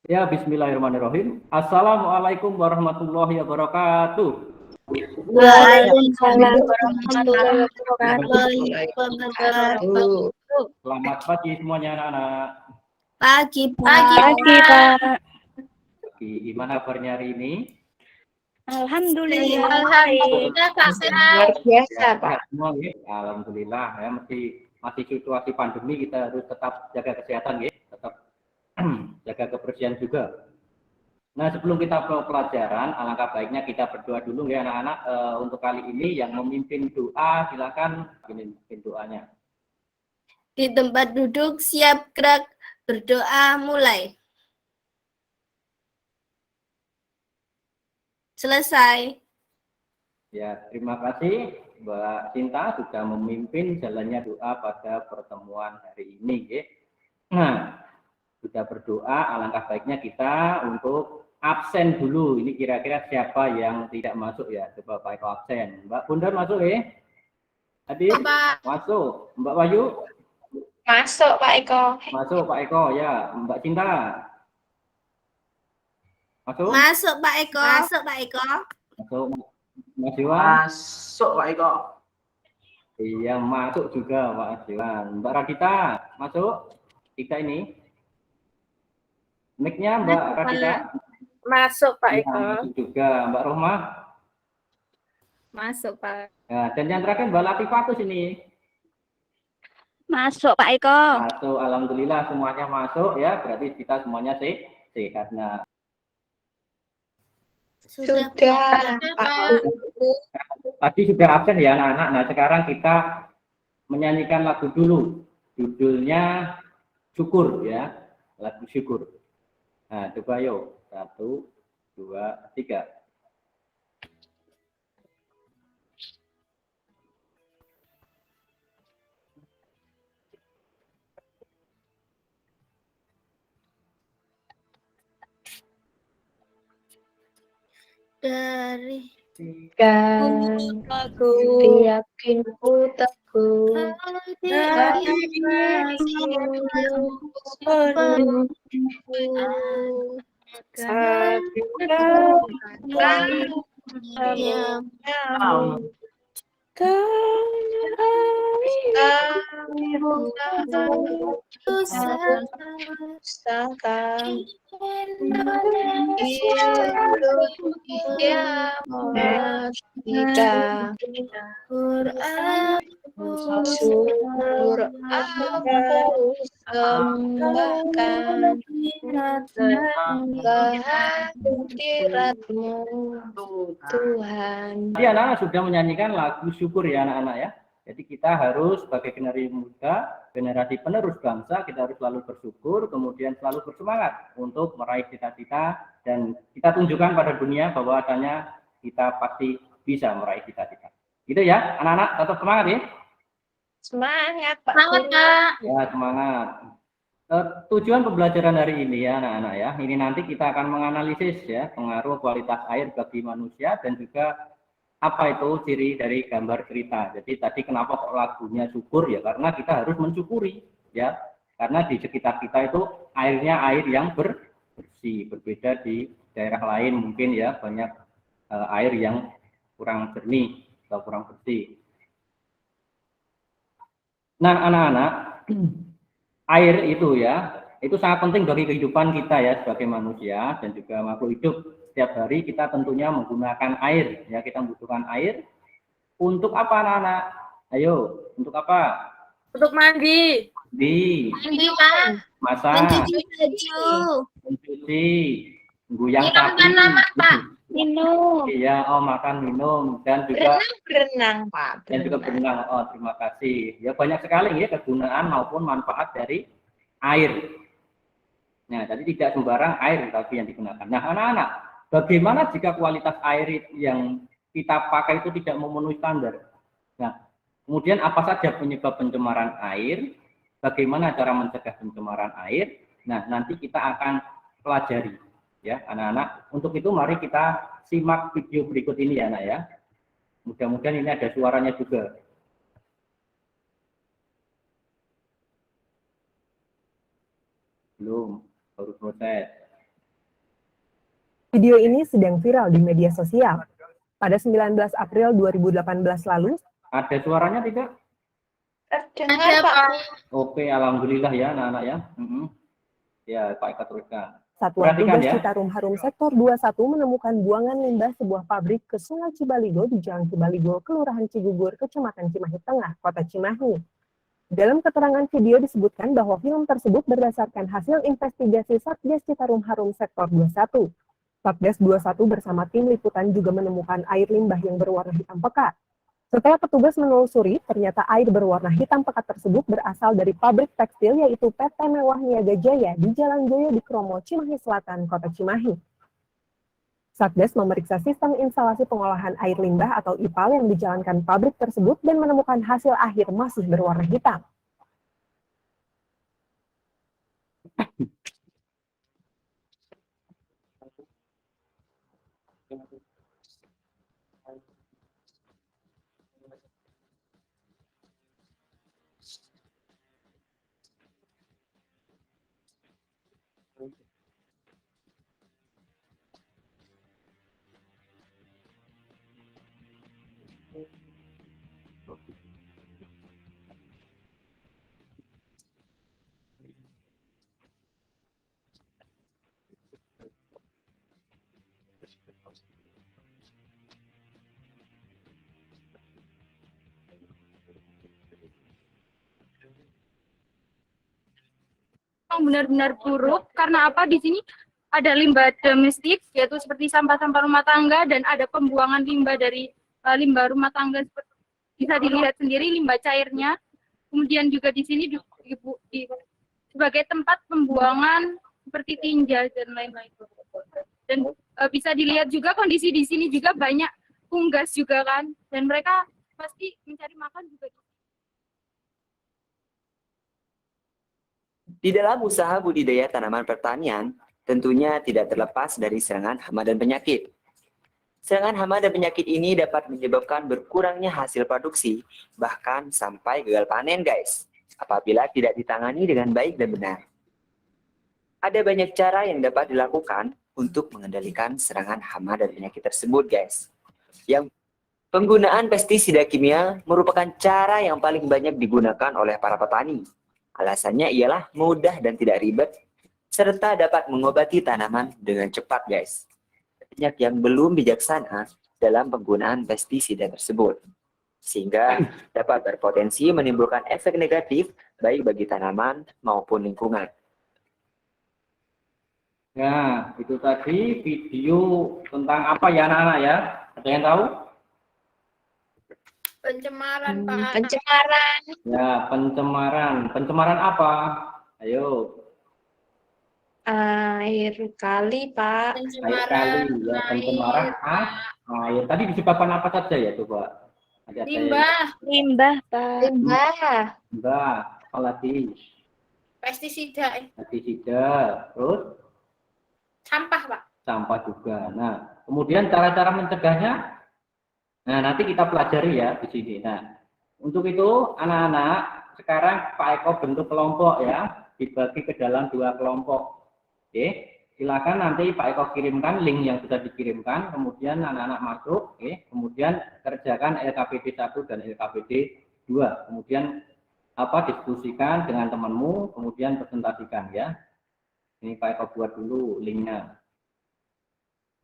Ya, bismillahirrahmanirrahim. Assalamualaikum warahmatullahi wabarakatuh. Waalaikumsalam Warahmatullahi warahmatullahi wabarakatuh. Selamat pagi semuanya anak-anak. Pagi, Pagi, Pak. Gimana kabarnya hari ini? Alhamdulillah. Alhamdulillah, Pak sehat. Luar biasa, Ya, Pak. semua ya. Alhamdulillah ya, masih situasi pandemi, kita harus tetap jaga kesehatan ya, tetap jaga kebersihan juga. Nah, sebelum kita ke pelajaran, alangkah baiknya kita berdoa dulu ya anak-anak. Untuk kali ini yang memimpin doa, silakan memimpin doanya. Di tempat duduk, siap gerak, berdoa, mulai. Selesai. Ya, terima kasih Mbak Sinta sudah memimpin jalannya doa pada pertemuan hari ini. Ya. Nah, sudah berdoa, alangkah baiknya kita untuk absen dulu. Ini kira-kira siapa yang tidak masuk ya? Coba Pak Eko absen. Mbak Bundar masuk ya? Tadi masuk. Mbak Wahyu? Masuk, Pak Eko. Masuk Pak Eko ya. Mbak Cinta? Masuk? Masuk, Pak Eko. Masuk, Pak Eko. Masuk. Mas Iwan? Masuk Pak Eko. Iya, masuk juga Pak Iwan. Mbak Radita, masuk? Kita ini. Mic-nya Mbak Radita? Masuk, Pak Ya, Eko. masuk juga. Mbak Rohma? Masuk, Pak. Nah, dan yang terakhir Mbak Latifatus ini. Masuk, Pak Eko. Masuk, alhamdulillah semuanya masuk ya. Berarti kita semuanya sehat. Nah, Sudah, Pak. tadi sudah absen ya anak-anak. Nah, sekarang kita menyanyikan lagu dulu. Judulnya Syukur ya. Lagu Syukur. Nah, coba yuk. 1, 2, 3. Dari Aku yakin ku teguh. Syukur aku sembahkan kehadiratmu Tuhan. Jadi anak-anak sudah menyanyikan lagu Syukur ya anak-anak ya. Jadi kita harus sebagai generasi muda, generasi penerus bangsa, kita harus selalu bersyukur, kemudian selalu bersemangat untuk meraih cita-cita, dan kita tunjukkan pada dunia bahwa adanya kita pasti bisa meraih cita-cita. Gitu ya, anak-anak, tetap semangat ya. Semangat, Pak. Semangat, Kak. Ya, semangat. Tujuan pembelajaran hari ini ya anak-anak ya, ini nanti kita akan menganalisis ya pengaruh kualitas air bagi manusia dan juga apa itu ciri dari gambar cerita. Jadi tadi kenapa kok lagunya syukur ya, karena kita harus mensyukuri ya, karena di sekitar kita itu airnya air yang bersih, berbeda di daerah lain mungkin ya banyak air yang kurang jernih atau kurang bersih. Nah anak-anak, air itu ya, itu sangat penting bagi kehidupan kita ya sebagai manusia dan juga makhluk hidup. Setiap hari kita tentunya menggunakan air, ya kita membutuhkan air. Untuk apa anak-anak? Ayo, untuk apa? Untuk mandi. Mandi, Pak. Masak, Mencuci baju. mencuci, guyang Minum kaki. tanaman, Pak. Minum. Iya, makan, minum, dan juga Berenang, Pak. dan juga berenang. Oh, terima kasih. Ya banyak sekali ya kegunaan maupun manfaat dari air. Nah, jadi tidak sembarang air tapi yang digunakan. Nah, anak-anak, bagaimana jika kualitas air yang kita pakai itu tidak memenuhi standar? Nah, kemudian apa saja penyebab pencemaran air? Bagaimana cara mencegah pencemaran air? Nah, nanti kita akan pelajari ya, anak-anak. Untuk itu mari kita simak video berikut ini ya, anak ya. Mudah-mudahan ini ada suaranya juga. Belum, baru proses. Video ini sedang viral di media sosial. Pada 19 April 2018 lalu, Ada suaranya tidak? Terdengar, Ada, Pak. Pak. Oke, alhamdulillah ya anak-anak ya. Ya, Pak Eka teruskan. Satuan Perhatikan Tugas ya. Citarum Harum Sektor 21 menemukan buangan limbah sebuah pabrik ke Sungai Cibaligo di Jalan Cibaligo, Kelurahan Cigugur, Kecamatan Cimahi Tengah, Kota Cimahi. Dalam keterangan video disebutkan bahwa film tersebut berdasarkan hasil investigasi Satgas Citarum Harum Sektor 21. Satgas 21 bersama tim liputan juga menemukan air limbah yang berwarna hitam pekat. Setelah petugas menelusuri, ternyata air berwarna hitam pekat tersebut berasal dari pabrik tekstil yaitu PT Mewah Niaga Jaya di Jalan Joyo di Kromo, Cimahi Selatan, Kota Cimahi. Satgas memeriksa sistem instalasi pengolahan air limbah atau IPAL yang dijalankan pabrik tersebut dan menemukan hasil akhir masih berwarna hitam. Benar-benar buruk karena apa, di sini ada limbah domestik yaitu seperti sampah-sampah rumah tangga dan ada pembuangan limbah dari limbah rumah tangga, seperti bisa dilihat sendiri limbah cairnya. Kemudian juga di sini sebagai tempat pembuangan seperti tinja dan lain-lain. Dan bisa dilihat juga kondisi di sini juga banyak unggas juga kan, dan mereka pasti mencari makan juga. Di dalam usaha budidaya tanaman pertanian, tentunya tidak terlepas dari serangan hama dan penyakit. Serangan hama dan penyakit ini dapat menyebabkan berkurangnya hasil produksi, bahkan sampai gagal panen, guys, apabila tidak ditangani dengan baik dan benar. Ada banyak cara yang dapat dilakukan untuk mengendalikan serangan hama dan penyakit tersebut, guys. Yang penggunaan pestisida kimia merupakan cara yang paling banyak digunakan oleh para petani. Alasannya ialah mudah dan tidak ribet, serta dapat mengobati tanaman dengan cepat, guys. Banyak yang belum bijaksana dalam penggunaan pestisida tersebut, sehingga dapat berpotensi menimbulkan efek negatif baik bagi tanaman maupun lingkungan. Nah, itu tadi video tentang apa ya anak-anak ya? Ada yang tahu? Pencemaran, Pak. Pencemaran. Ya, pencemaran. Pencemaran apa? Ayo. Air kali, Pak. Air Pencemaran kali ya, pencemaran air. Tadi disebabkan apa saja ya coba? Ada limbah, Limbah, Pak. limbah, apalagi pestisida, pestisida, terus sampah, Pak. sampah juga. Nah, kemudian cara-cara mencegahnya, nah nanti kita pelajari ya di sini. Nah, untuk itu anak-anak sekarang Pak Eko bentuk kelompok ya, dibagi ke dalam 2 kelompok. Oke, silakan nanti Pak Eko kirimkan link yang sudah dikirimkan, kemudian anak-anak masuk, oke, kemudian kerjakan LKPD 1 dan LKPD 2, kemudian diskusikan dengan temanmu, kemudian presentasikan ya. Ini Pak Eko buat dulu linknya.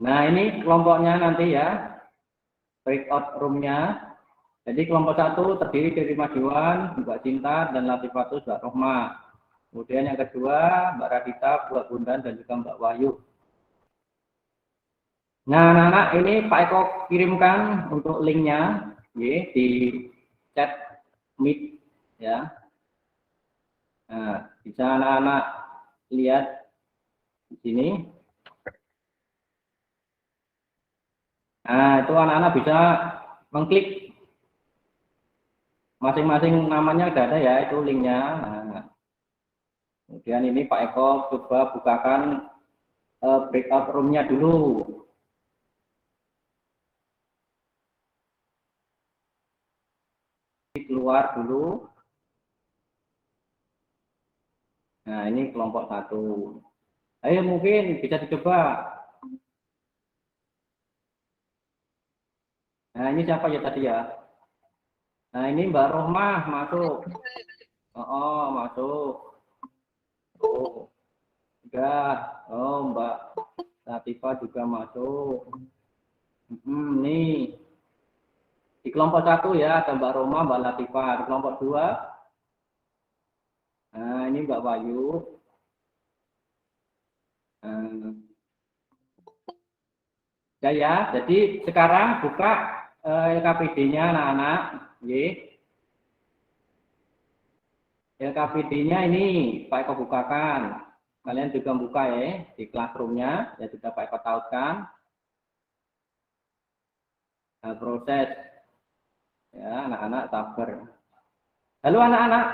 Nah ini kelompoknya nanti ya, breakout roomnya. Jadi kelompok 1 terdiri dari Mas Iwan, Mbak Cinta, dan Latifatul Mbak Rohma. Kemudian yang kedua, Mbak Radita, Mbak Bundan, dan juga Mbak Wahyu. Nah, anak-anak ini Pak Eko kirimkan untuk linknya di chat Meet ya. Nah, bisa anak-anak lihat di sini. Nah, itu anak-anak bisa mengklik masing-masing namanya udah ada ya, itu linknya. Nah, kemudian ini Pak Eko coba bukakan breakout room-nya dulu. Keluar dulu. Nah, ini kelompok 1. Ayo mungkin bisa dicoba. Nah, ini siapa ya tadi ya? Nah, ini Mbak Rohmah masuk. Oh, masuk. Oh, udah. Oh, Mbak Latifah juga masuk. Nih. Di kelompok 1 ya, ada Mbak Rohmah, Mbak Latifah. Di kelompok 2. Nah, ini Mbak Wayu. Ya, jadi sekarang buka LKPD-nya anak-anak. LKPD-nya ini Pak Eko bukakan. Kalian juga buka ya di classroom-nya, ya sudah Pak Eko tautkan. Nah, proses. Ya, anak-anak sabar. Halo anak-anak,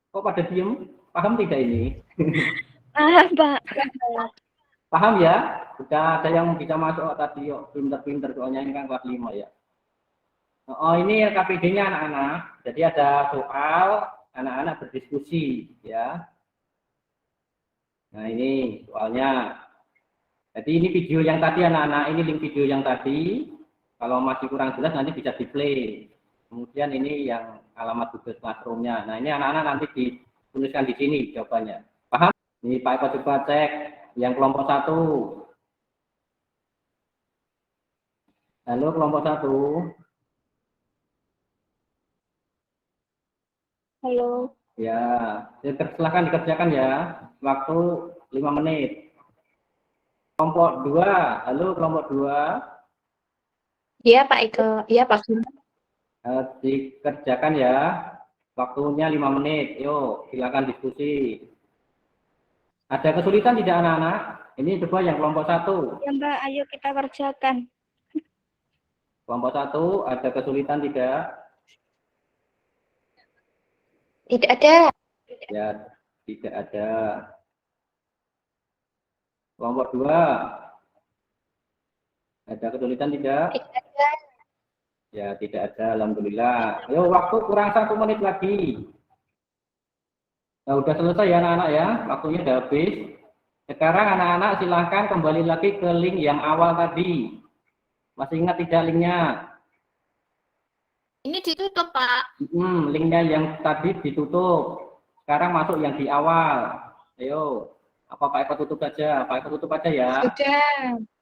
kok pada diem? Paham tidak ini? Pak. Paham ya? Sudah ada yang bisa masuk tadi yuk, pinter-pinter soalnya ini kan kelas 5 ya. Oh, ini LKPD-nya anak-anak. Jadi ada soal, anak-anak berdiskusi ya. Nah, ini soalnya. Jadi ini video yang tadi anak-anak, ini link video yang tadi. Kalau masih kurang jelas nanti bisa di-play. Kemudian ini yang alamat Google Classroom-nya. Nah, ini anak-anak nanti dituliskan di sini jawabannya. Paham? Ini Pak Eko coba cek yang kelompok 1. Halo kelompok 1. Halo. Ya, silakan dikerjakan ya. Waktu 5 menit. Kelompok 2. Halo kelompok 2. Iya Pak Eko. Iya Pak. Dikerjakan ya. Waktunya 5 menit. Yuk, silakan diskusi. Ada kesulitan tidak anak-anak? Ini coba yang kelompok 1. Ya Mbak, ayo kita kerjakan. Kelompok 1 ada kesulitan tidak? Tidak ada. Ya, tidak ada. Kelompok 2 ada kesulitan tidak? Tidak ada. Ya, tidak ada. Alhamdulillah. Ayo, waktu kurang 1 menit lagi. Nah, udah selesai ya anak-anak ya. Waktunya udah habis. Sekarang anak-anak silahkan kembali lagi ke link yang awal tadi. Masih ingat tidak linknya? Ini ditutup, Pak. Linknya yang tadi ditutup. Sekarang masuk yang di awal. Ayo. Apa Pak Eko tutup saja? Pak Eko tutup aja ya.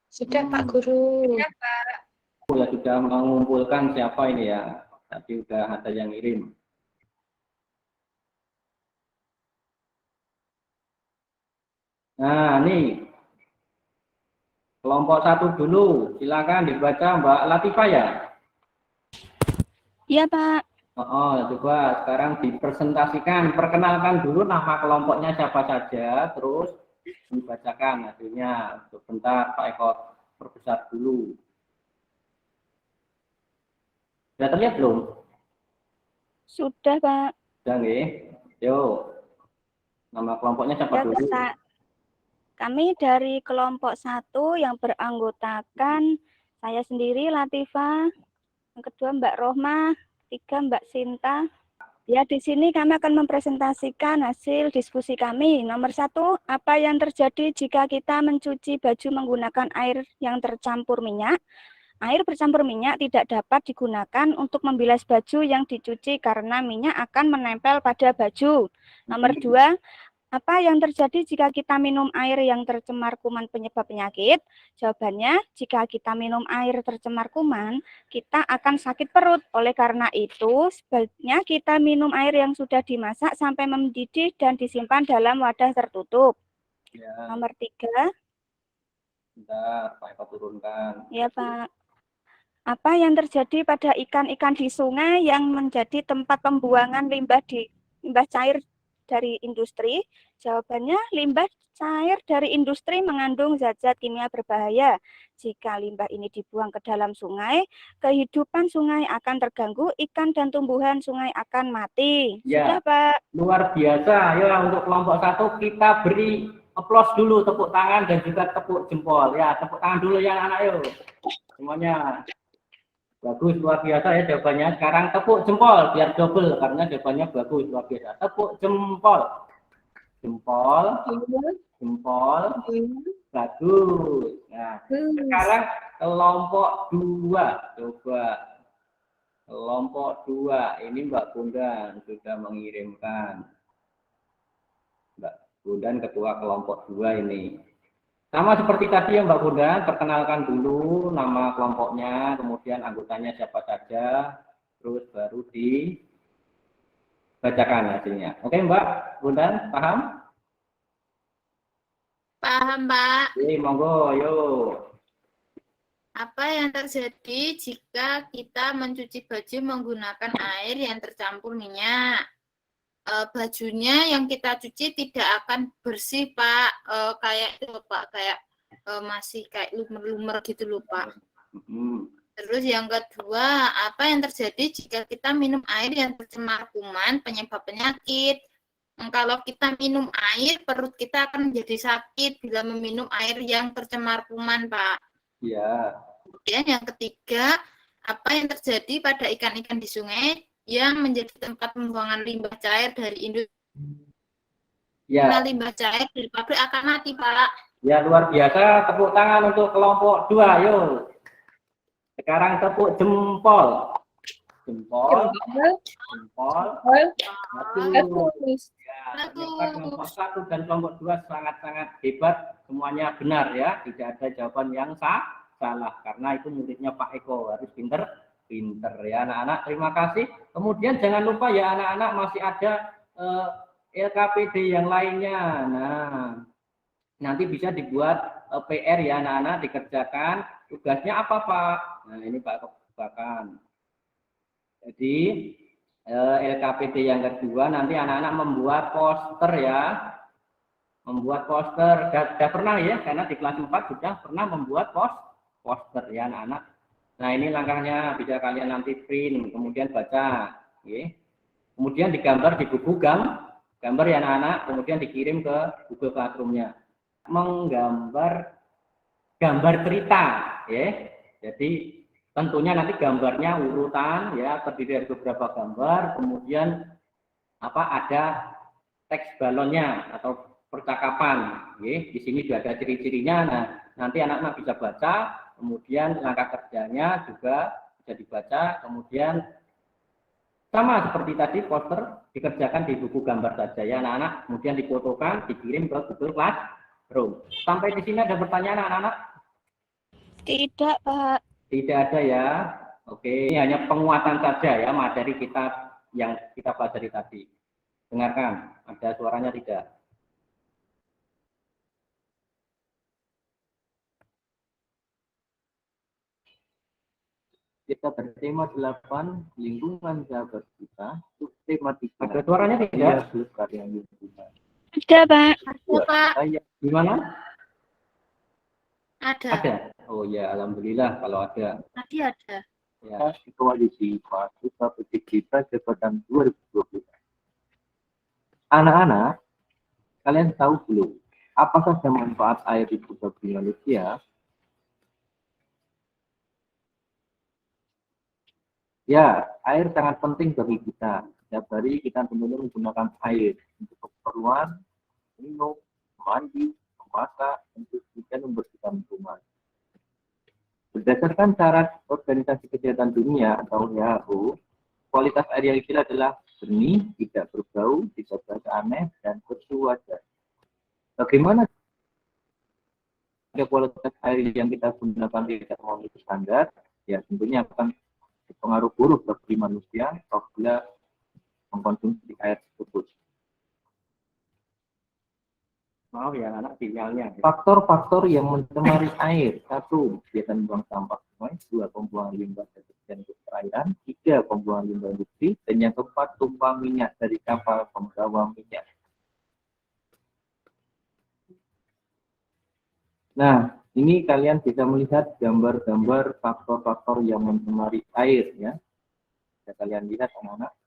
Sudah Pak Guru. Ya sudah mengumpulkan siapa ini ya. Tadi udah ada yang ngirim. Nah, nih. Kelompok 1 dulu. Silakan dibaca Mbak Latifah ya. Iya, Pak. Coba sekarang dipresentasikan. Perkenalkan dulu nama kelompoknya siapa saja. Terus dibacakan hasilnya. Sebentar Pak Eko perbesar dulu. Sudah terlihat belum? Sudah, Pak. Sudah nggih. Yuk. Nama kelompoknya siapa Ya, dulu? Pak. Kami dari kelompok 1 yang beranggotakan saya sendiri Latifah, yang kedua Mbak Rohmah, 3 Mbak Sinta. Ya, di sini kami akan mempresentasikan hasil diskusi kami. Nomor 1, apa yang terjadi jika kita mencuci baju menggunakan air yang tercampur minyak? Air bercampur minyak tidak dapat digunakan untuk membilas baju yang dicuci karena minyak akan menempel pada baju. Nomor 2, apa yang terjadi jika kita minum air yang tercemar kuman penyebab penyakit? Jawabannya, jika kita minum air tercemar kuman, kita akan sakit perut. Oleh karena itu, sebaiknya kita minum air yang sudah dimasak sampai mendidih dan disimpan dalam wadah tertutup. Ya. Nomor 3. Bentar, Pak Eko turunkan. Ya, Pak. Apa yang terjadi pada ikan-ikan di sungai yang menjadi tempat pembuangan limbah cair dari industri? Jawabannya, limbah cair dari industri mengandung zat-zat kimia berbahaya. Jika limbah ini dibuang ke dalam sungai, kehidupan sungai akan terganggu, ikan dan tumbuhan sungai akan mati. Ya. Sudah, Pak. Luar biasa. Ayo untuk kelompok 1 kita beri aplaus dulu, tepuk tangan dan juga tepuk jempol. Ya, tepuk tangan dulu ya anak-anak yuk. Semuanya. Bagus, luar biasa ya jawabannya. Sekarang tepuk jempol biar double karena jawabannya bagus, luar biasa. Tepuk jempol. Jempol. Jempol. Bagus. Nah, sekarang kelompok 2. Coba kelompok 2 ini Mbak Bondan sudah mengirimkan. Mbak Bondan ketua kelompok 2 ini. Sama seperti tadi ya Mbak Bondan, perkenalkan dulu nama kelompoknya, kemudian anggotanya siapa saja, terus baru dibacakan hasilnya. Oke Mbak Bondan, paham? Paham, Pak. Oke, monggo, yuk. Apa yang terjadi jika kita mencuci baju menggunakan air yang tercampur minyak? Bajunya yang kita cuci tidak akan bersih, Pak. Kayak itu, Pak, kayak masih kayak lumer-lumer gitu loh, Pak. Terus yang kedua, apa yang terjadi jika kita minum air yang tercemar kuman penyebab penyakit? Kalau kita minum air, perut kita akan menjadi sakit bila meminum air yang tercemar kuman, Pak. Ya. Kemudian yang ketiga, apa yang terjadi pada ikan-ikan di sungai yang menjadi tempat pembuangan limbah cair dari industri? Ya. Limbah cair dari pabrik akan mati, Pak. Ya, luar biasa. Tepuk tangan untuk kelompok 2, yuk. Sekarang tepuk jempol. Jempol. Ya, kelompok 1 dan kelompok 2 sangat-sangat hebat. Semuanya benar ya. Tidak ada jawaban yang salah. Karena itu muridnya Pak Eko. Harus pinter ya anak-anak. Terima kasih. Kemudian jangan lupa ya anak-anak masih ada LKPD yang lainnya. Nah, nanti bisa dibuat PR ya anak-anak, dikerjakan. Tugasnya apa Pak? Nah ini Pak kebakan. Jadi LKPD yang kedua nanti anak-anak membuat poster ya. Membuat poster. Sudah pernah ya, karena di kelas 4 sudah pernah membuat poster ya anak-anak. Nah ini langkahnya, bisa kalian nanti print, kemudian baca. Okay. Kemudian digambar di buku gambar ya anak-anak, kemudian dikirim ke Google Classroom-nya. Menggambar gambar cerita ya. Jadi tentunya nanti gambarnya urutan ya, terdiri dari beberapa gambar, kemudian ada teks balonnya atau percakapan ya. Di sini juga ada ciri-cirinya. Nah nanti anak-anak bisa baca, kemudian langkah kerjanya juga bisa dibaca, kemudian sama seperti tadi poster dikerjakan di buku gambar saja ya anak-anak, kemudian difotokan, dikirim ke Google Classroom. Sampai di sini ada pertanyaan anak-anak? Tidak, Pak. Tidak ada ya. Oke, ini hanya penguatan saja ya materi kita yang kita pelajari tadi. Dengarkan, ada suaranya tidak? Kita bertema 8 lingkungan sahabat kita. Tema 3. Ada suaranya tidak? Ada, Pak. Ada, Pak. Gimana? Ada. Oh ya, alhamdulillah kalau ada. Tadi ada. Ya, koalisi mahasiswa petik kita jabatan 2020. Anak-anak, kalian tahu belum apa saja manfaat air itu bagi manusia? Ya, air sangat penting bagi kita. Setiap hari kita tentunya menggunakan air untuk keperluan minum, mandi, memasak, untuk dan membersihkan rumah. Berdasarkan syarat Organisasi Kesehatan Dunia atau WHO, kualitas air yang kita adalah jernih, tidak berbau, tidak berasa aneh, dan bersuara. Bagaimana kualitas air yang kita gunakan tidak memenuhi standar? Ya, tentunya akan berpengaruh buruk bagi manusia apabila mengkonsumsi air tersebut. Maaf ya anak sinyalnya. Faktor-faktor yang mencemari air. 1. Kegiatan buang sampah sungai. 2. Pembuangan limbah dan perairan. 3. Pembuangan limbah industri. Dan yang keempat, tumpah minyak dari kapal pembawa minyak. Nah, ini kalian bisa melihat gambar-gambar faktor-faktor yang mencemari air ya. Bisa kalian lihat anak-anak.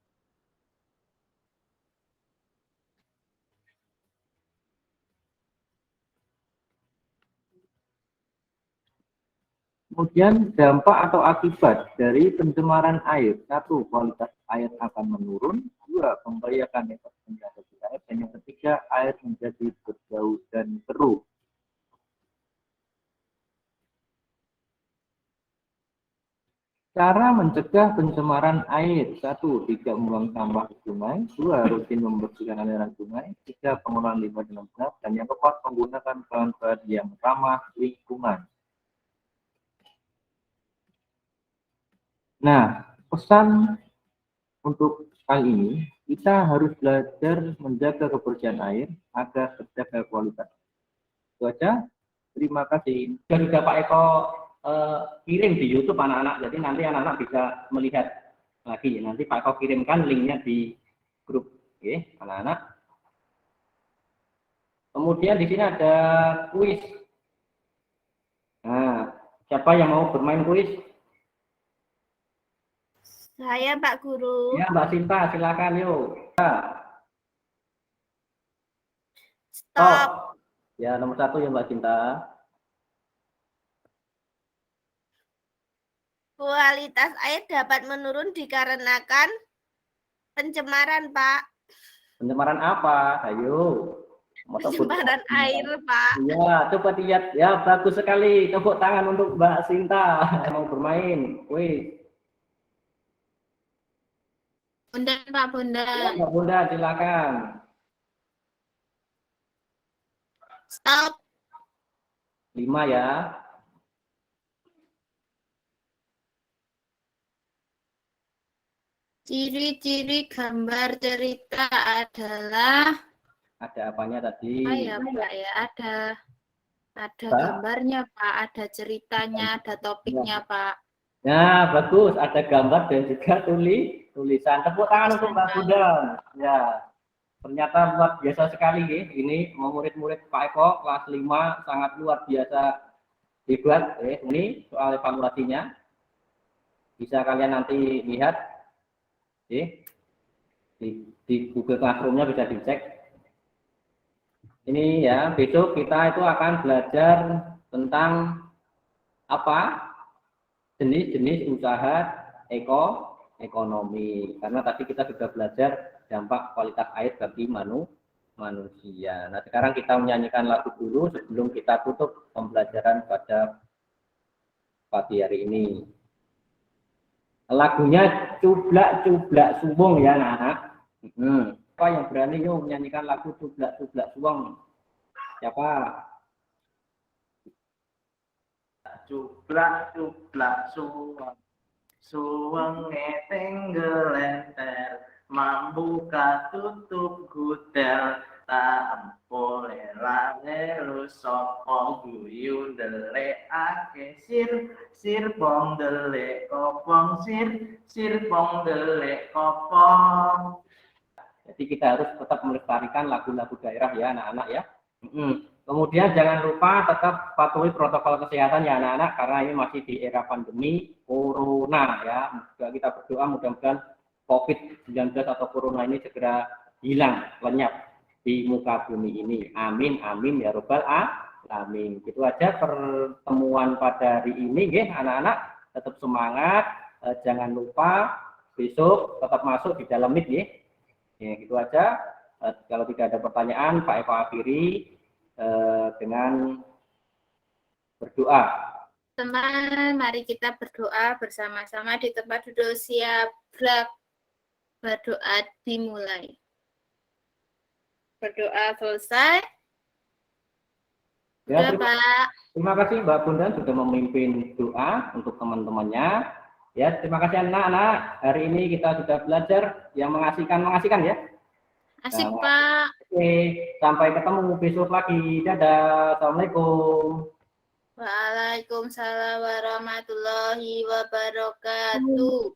Kemudian dampak atau akibat dari pencemaran air. 1. Kualitas air akan menurun. 2. Membahayakan ekosistem air. Dan yang ketiga, air menjadi berbau dan keruh. Cara mencegah pencemaran air. 1. Tidak membuang sampah ke sungai. 2. Rutin membersihkan aliran sungai. 3. Pengolahan limbah dengan benar. Dan yang keempat, menggunakan bahan-bahan yang ramah lingkungan. Nah, pesan untuk kali ini, kita harus belajar menjaga kebersihan air agar terjaga kualitas. Itu aja. Terima kasih. Sudah Pak Eko kirim di YouTube anak-anak, jadi nanti anak-anak bisa melihat lagi. Nanti Pak Eko kirimkan linknya di grup, oke, anak-anak. Kemudian di sini ada kuis. Nah, siapa yang mau bermain kuis? Saya Pak Guru. Ya, Mbak Sinta, silakan yuk. Stop. Ya, nomor 1 ya Mbak Sinta. Kualitas air dapat menurun dikarenakan pencemaran, Pak. Pencemaran apa? Ayo. Pencemaran air, Pak. Ya, coba lihat. Ya, bagus sekali. Tepuk tangan untuk Mbak Sinta. Mau bermain. Wih. Bunda, Pak Bunda. Ya, Mbak Bunda, silakan. Stop. 5 ya. Ciri-ciri gambar cerita adalah Ada apanya tadi? apa ya Pak ya? Ada Pak? gambarnya Pak, ada ceritanya, ada topiknya Pak. Nah, bagus. Ada gambar dan juga tulisan. Tepuk tangan untuk Mbak Bunda. Ya, ternyata luar biasa sekali ya. Ini murid-murid Pak Eko kelas 5 sangat luar biasa hebat. Ini soal evaluasinya. Bisa kalian nanti lihat. Di Google Classroom-nya bisa dicek. Ini ya, besok kita itu akan belajar tentang apa? Jenis-jenis usaha ekonomi. Karena tadi kita sudah belajar dampak kualitas air bagi manusia. Nah, sekarang kita menyanyikan lagu dulu sebelum kita tutup pembelajaran pada pagi hari ini. Lagunya Cublak-Cublak Suwung ya anak-anak. Siapa yang berani yuk menyanyikan lagu Cublak-Cublak Suwung? Siapa? Cublak-cublak suweng, suwenge tenggelenter, mambuka tutup gudel, tak empole langelu sopo guyu ndelekake sir pong ndelek kopong sir pong ndelek kopong. Jadi kita harus tetap melestarikan lagu-lagu daerah ya anak-anak ya. Kemudian jangan lupa tetap patuhi protokol kesehatan ya anak-anak, karena ini masih di era pandemi corona ya. Juga kita berdoa mudah-mudahan COVID-19 atau corona ini segera hilang, lenyap di muka bumi ini. Amin, amin ya robbal alamin. Itu aja pertemuan pada hari ini ya anak-anak. Tetap semangat, jangan lupa besok tetap masuk di dalam Meet ya. Ya, gitu aja. Kalau tidak ada pertanyaan, Pak Eko akhiri dengan berdoa. Teman, mari kita berdoa bersama-sama di tempat duduk siap. Berdoa dimulai. Berdoa selesai. Ya, Ya, Pak. terima kasih Mbak Bunda sudah memimpin doa untuk teman-temannya. Ya, terima kasih anak-anak. Hari ini kita sudah belajar yang mengasihkan ya. Asik, Pak. Oke, sampai ketemu besok lagi. Dadah. Assalamualaikum. Waalaikumsalam warahmatullahi wabarakatuh.